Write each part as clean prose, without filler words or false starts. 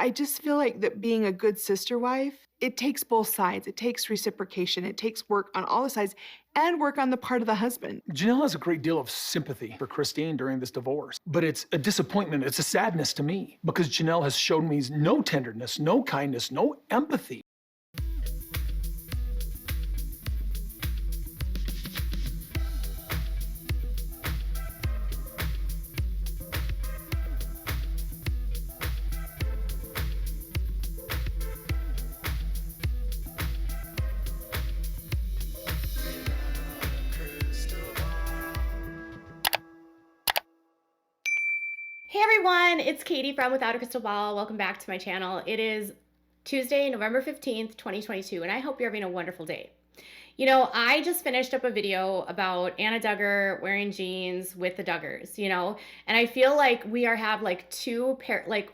I just feel like that being a good sister wife, it takes both sides. It takes reciprocation. It takes work on all the sides and work on the part of the husband. Janelle has a great deal of sympathy for Christine during this divorce, but it's a disappointment. It's a sadness to me because Janelle has shown me no tenderness, no kindness, no empathy. Hey everyone, it's Katie from Without a Crystal Ball. Welcome back to my channel. It is Tuesday, November 15th, 2022, and I hope you're having a wonderful day. You know, I just finished up a video about Anna Duggar wearing jeans with the Duggars, and I feel like we have like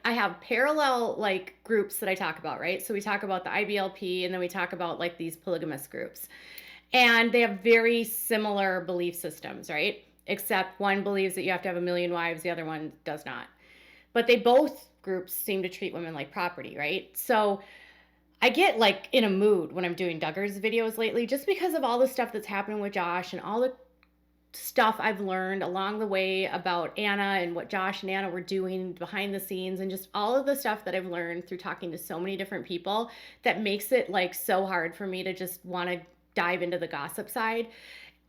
I have parallel like groups that I talk about, right? So we talk about the IBLP and then we talk about like these polygamous groups. And they have very similar belief systems, right? Except one believes that you have to have a million wives, the other one does not. But they both groups seem to treat women like property, right? So I get like in a mood when I'm doing Duggar's videos lately, just because of all the stuff that's happening with Josh and all the stuff I've learned along the way about Anna and what Josh and Anna were doing behind the scenes, and just all of the stuff that I've learned through talking to so many different people that makes it like so hard for me to just want to dive into the gossip side.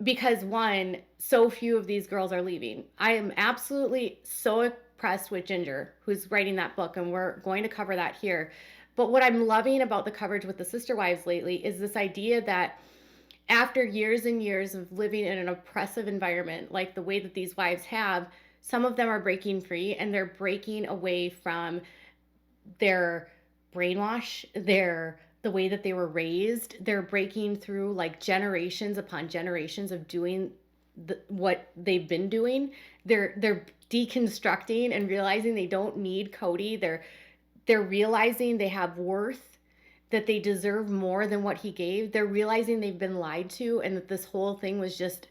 Because one, so few of these girls are leaving. I am absolutely so impressed with Ginger, who's writing that book, and we're going to cover that here. But what I'm loving about the coverage with the sister wives lately is this idea that after years and years of living in an oppressive environment, like the way that these wives have, some of them are breaking free and they're breaking away from their brainwash, the way that they were raised. They're breaking through like generations upon generations of doing what they've been doing. They're deconstructing and realizing they don't need Kody. They're realizing they have worth, that they deserve more than what he gave. They're realizing they've been lied to and that this whole thing was just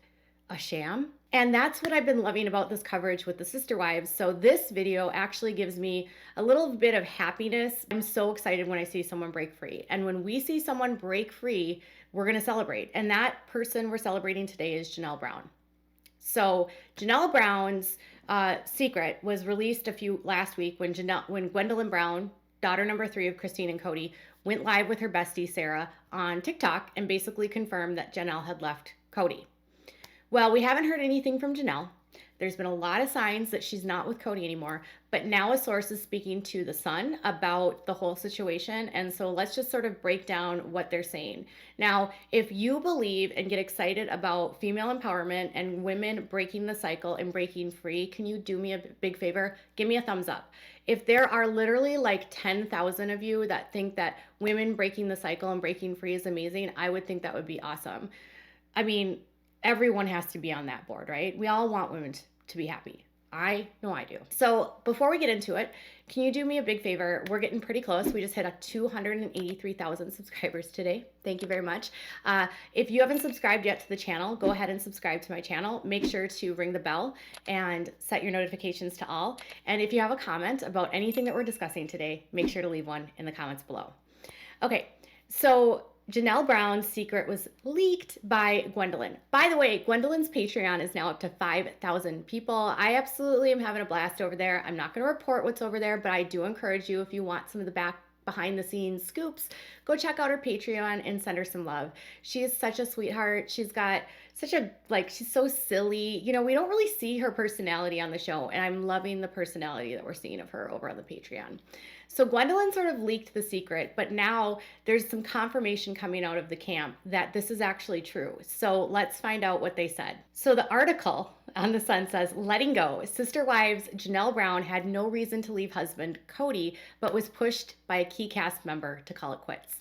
a sham. And that's what I've been loving about this coverage with the sister wives. So this video actually gives me a little bit of happiness. I'm so excited when I see someone break free. And when we see someone break free, we're going to celebrate. And that person we're celebrating today is Janelle Brown. So Janelle Brown's secret was released last week when Gwendolyn Brown, daughter number 3 of Christine and Kody, went live with her bestie Sarah on TikTok and basically confirmed that Janelle had left Kody. Well, we haven't heard anything from Janelle. There's been a lot of signs that she's not with Kody anymore, but now a source is speaking to The Sun about the whole situation, and so let's just sort of break down what they're saying. Now, if you believe and get excited about female empowerment and women breaking the cycle and breaking free, can you do me a big favor? Give me a thumbs up. If there are literally like 10,000 of you that think that women breaking the cycle and breaking free is amazing, I would think that would be awesome. I mean, everyone has to be on that board, right? We all want women to be happy. I know I do. So before we get into it, can you do me a big favor? We're getting pretty close. We just hit 283,000 subscribers today. Thank you very much. If you haven't subscribed yet to the channel, go ahead and subscribe to my channel. Make sure to ring the bell and set your notifications to all. And if you have a comment about anything that we're discussing today, make sure to leave one in the comments below. Okay, so Janelle Brown's secret was leaked by Gwendolyn. By the way, Gwendolyn's Patreon is now up to 5,000 people. I absolutely am having a blast over there. I'm not going to report what's over there, but I do encourage you, if you want some of the behind the scenes scoops, go check out her Patreon and send her some love. She is such a sweetheart. She's got such a, she's so silly. You know, we don't really see her personality on the show, and I'm loving the personality that we're seeing of her over on the Patreon. So Gwendolyn sort of leaked the secret, but now there's some confirmation coming out of the camp that this is actually true. So let's find out what they said. So the article on The Sun says, letting go. Sister wives Janelle Brown had no reason to leave husband Kody, but was pushed by a key cast member to call it quits.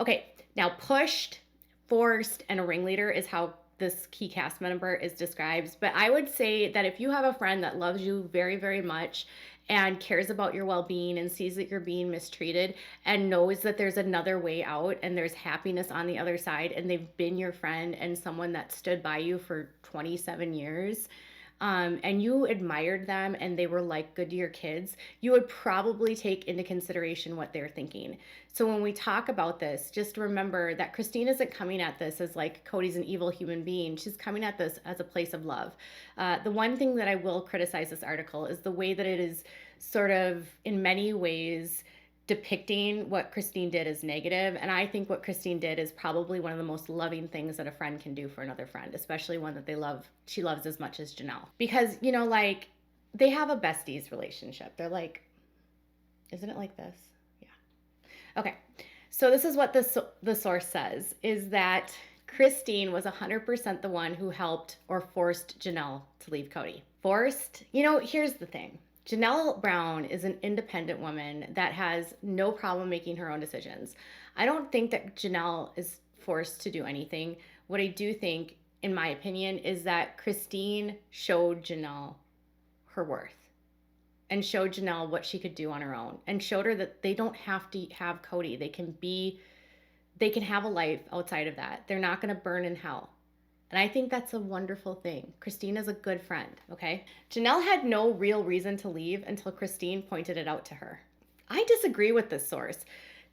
Okay, now pushed, forced, and a ringleader is how this key cast member is described. But I would say that if you have a friend that loves you very, very much and cares about your well-being and sees that you're being mistreated and knows that there's another way out and there's happiness on the other side, and they've been your friend and someone that stood by you for 27 years, and you admired them and they were like good to your kids, you would probably take into consideration what they're thinking. So when we talk about this, just remember that Christine isn't coming at this as like Kody's an evil human being. She's coming at this as a place of love. The one thing that I will criticize this article is the way that it is sort of in many ways depicting what Christine did as negative. And I think what Christine did is probably one of the most loving things that a friend can do for another friend, especially one that she loves as much as Janelle. Because, you know, like they have a besties relationship. They're like, isn't it like this? Yeah. Okay. So this is what the source says, is that Christine was 100% the one who helped or forced Janelle to leave Kody. Forced? You know, here's the thing. Janelle Brown is an independent woman that has no problem making her own decisions. I don't think that Janelle is forced to do anything. What I do think, in my opinion, is that Christine showed Janelle her worth and showed Janelle what she could do on her own and showed her that they don't have to have Kody. They can have a life outside of that. They're not going to burn in hell. And I think that's a wonderful thing. Christine is a good friend, okay? Janelle had no real reason to leave until Christine pointed it out to her. I disagree with this source.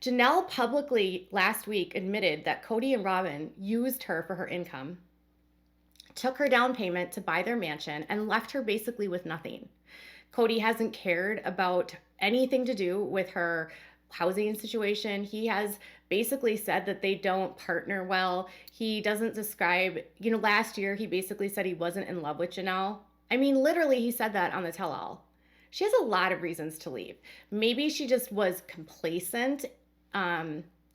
Janelle publicly last week admitted that Kody and Robyn used her for her income, took her down payment to buy their mansion, and left her basically with nothing. Kody hasn't cared about anything to do with her housing situation. He has basically said that they don't partner well. He doesn't describe, you know, last year he basically said he wasn't in love with Janelle. I mean, literally he said that on the tell-all. She has a lot of reasons to leave. Maybe she just was complacent,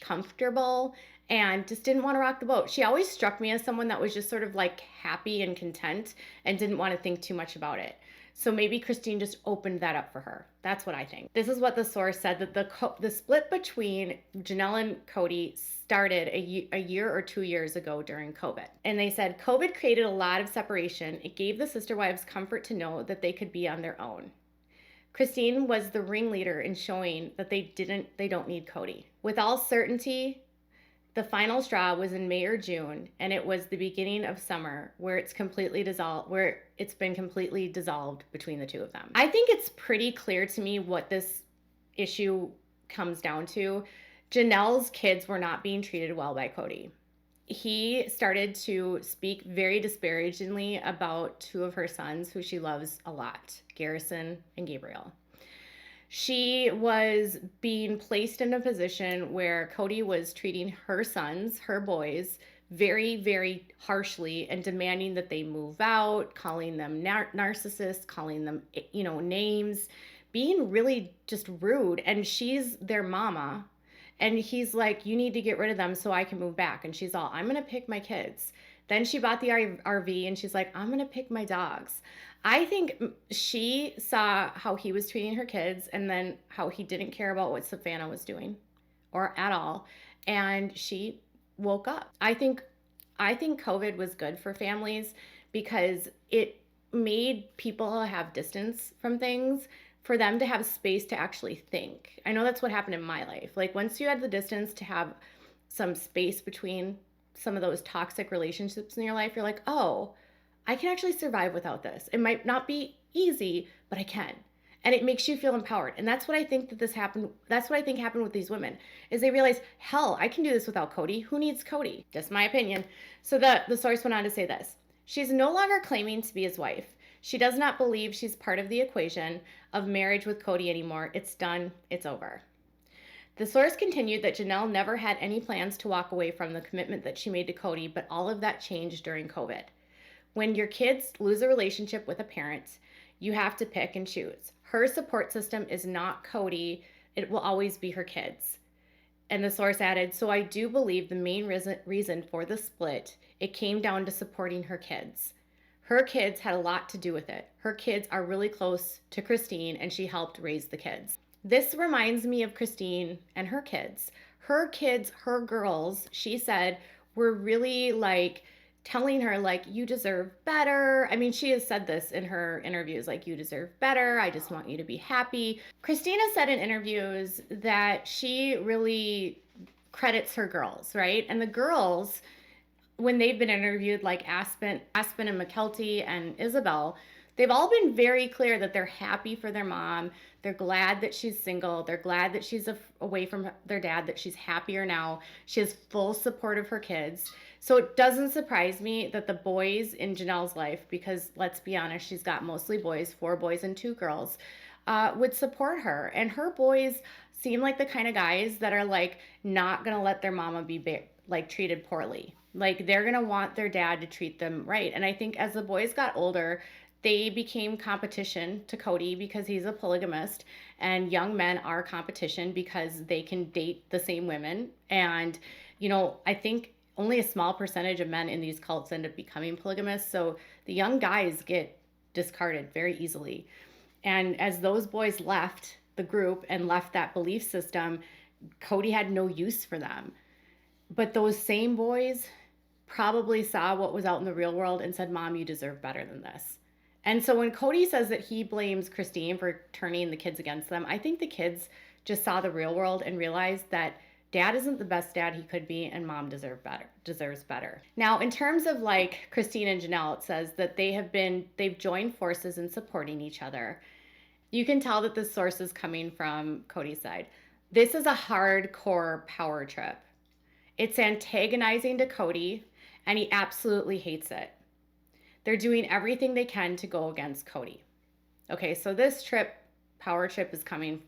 comfortable, and just didn't want to rock the boat. She always struck me as someone that was just sort of like happy and content and didn't want to think too much about it. So maybe Christine just opened that up for her. That's what I think. This is what the source said, that the split between Janelle and Kody started a year or 2 years ago during COVID. And they said, COVID created a lot of separation. It gave the sister wives comfort to know that they could be on their own. Christine was the ringleader in showing that they don't need Kody. With all certainty, the final straw was in May or June, and it was the beginning of summer where it's been completely dissolved between the two of them. I think it's pretty clear to me what this issue comes down to. Janelle's kids were not being treated well by Kody. He started to speak very disparagingly about two of her sons who she loves a lot, Garrison and Gabriel. She was being placed in a position where Kody was treating her sons, her boys, very, very harshly and demanding that they move out, calling them narcissists, calling them, you know, names, being really just rude. And she's their mama. And he's like, you need to get rid of them so I can move back. And she's all, I'm going to pick my kids. Then she bought the RV and she's like, I'm going to pick my dogs. I think she saw how he was treating her kids and then how he didn't care about what Savannah was doing or at all. And she woke up. I think COVID was good for families because it made people have distance from things, for them to have space to actually think. I know that's what happened in my life. Like once you had the distance to have some space between some of those toxic relationships in your life, you're like, oh, I can actually survive without this. It might not be easy, but I can. And it makes you feel empowered. And that's what I think happened with these women, is they realized, hell, I can do this without Kody. Who needs Kody? Just my opinion. So the source went on to say this. She's no longer claiming to be his wife. She does not believe she's part of the equation of marriage with Kody anymore. It's done. It's over. The source continued that Janelle never had any plans to walk away from the commitment that she made to Kody, but all of that changed during COVID. When your kids lose a relationship with a parent, you have to pick and choose. Her support system is not Kody. It will always be her kids. And the source added, so I do believe the main reason for the split, it came down to supporting her kids. Her kids had a lot to do with it. Her kids are really close to Christine, and she helped raise the kids. This reminds me of Christine and her kids. Her kids, her girls, she said, were really like telling her, like, you deserve better. I mean, she has said this in her interviews, like, you deserve better. I just want you to be happy. Christina said in interviews that she really credits her girls, right? And the girls, when they've been interviewed, like Aspen and McKelty and Isabel, They've all been very clear that they're happy for their mom. They're glad that she's single. They're glad that she's away from their dad, that she's happier now. She has full support of her kids. So it doesn't surprise me that the boys in Janelle's life, because let's be honest, she's got mostly boys, 4 boys and 2 girls, would support her. And her boys seem like the kind of guys that are like not gonna let their mama be like treated poorly. Like they're gonna want their dad to treat them right. And I think as the boys got older, they became competition to Kody because he's a polygamist, and young men are competition because they can date the same women. And, you know, I think only a small percentage of men in these cults end up becoming polygamous. So the young guys get discarded very easily. And as those boys left the group and left that belief system, Kody had no use for them. But those same boys probably saw what was out in the real world and said, Mom, you deserve better than this. And so when Kody says that he blames Christine for turning the kids against them, I think the kids just saw the real world and realized that dad isn't the best dad he could be, and mom deserves better. Now, in terms of like Christine and Janelle, it says that they've joined forces in supporting each other. You can tell that the source is coming from Kody's side. This is a hardcore power trip. It's antagonizing to Kody, and he absolutely hates it. They're doing everything they can to go against Kody. Okay, so this power trip is coming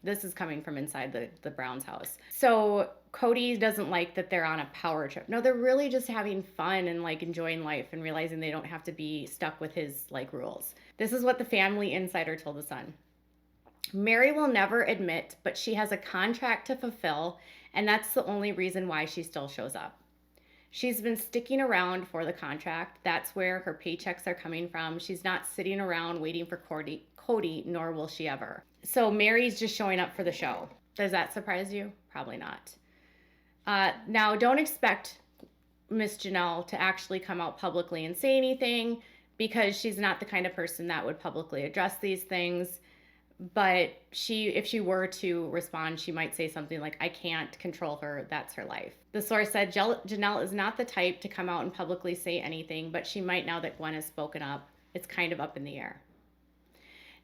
from inside the Browns' house. So Kody doesn't like that they're on a power trip. No, they're really just having fun and like enjoying life and realizing they don't have to be stuck with his like rules. This is what the family insider told The Sun. Mary will never admit, but she has a contract to fulfill, and that's the only reason why she still shows up. She's been sticking around for the contract. That's where her paychecks are coming from. She's not sitting around waiting for Kody, nor will she ever. So Mary's just showing up for the show. Does that surprise you? Probably not. Now, don't expect Miss Janelle to actually come out publicly and say anything, because she's not the kind of person that would publicly address these things. But if she were to respond, she might say something like, I can't control her, that's her life. The source said Janelle is not the type to come out and publicly say anything, but she might now that Gwen has spoken up. It's kind of up in the air.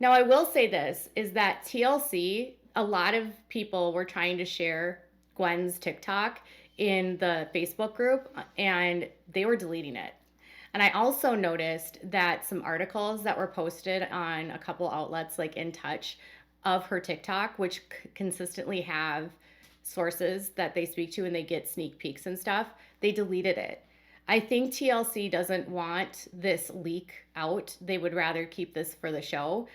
Now, I will say this, is that TLC, a lot of people were trying to share Gwen's TikTok in the Facebook group, and they were deleting it. And I also noticed that some articles that were posted on a couple outlets like In Touch of her TikTok, which consistently have sources that they speak to and they get sneak peeks and stuff, they deleted it. I think TLC doesn't want this leak out. They would rather keep this for the show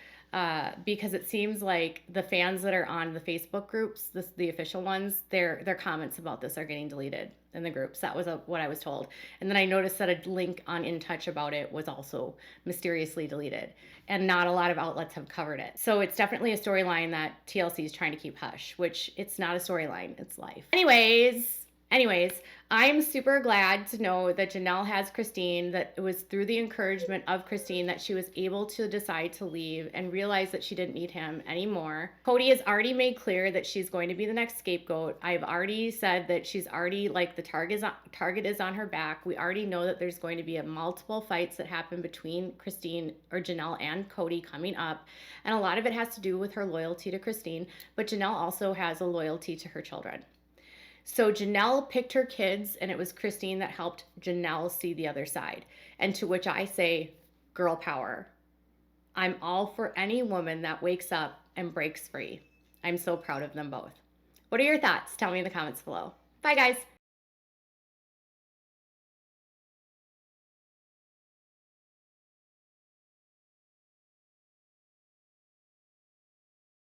because it seems like the fans that are on the Facebook groups, the official ones, their comments about this are getting deleted in the groups. That was what I was told. And then I noticed that a link on In Touch about it was also mysteriously deleted, and not a lot of outlets have covered it. So it's definitely a storyline that TLC is trying to keep hush, which it's not a storyline, it's life. Anyways, I'm super glad to know that Janelle has Christine, that it was through the encouragement of Christine that she was able to decide to leave and realize that she didn't need him anymore. Kody has already made clear that she's going to be the next scapegoat. I've already said that she's already, like, the target is on her back. We already know that there's going to be multiple fights that happen between Christine or Janelle and Kody coming up. And a lot of it has to do with her loyalty to Christine, but Janelle also has a loyalty to her children. So Janelle picked her kids, and it was Christine that helped Janelle see the other side. And to which I say, girl power. I'm all for any woman that wakes up and breaks free. I'm so proud of them both. What are your thoughts? Tell me in the comments below. Bye, guys.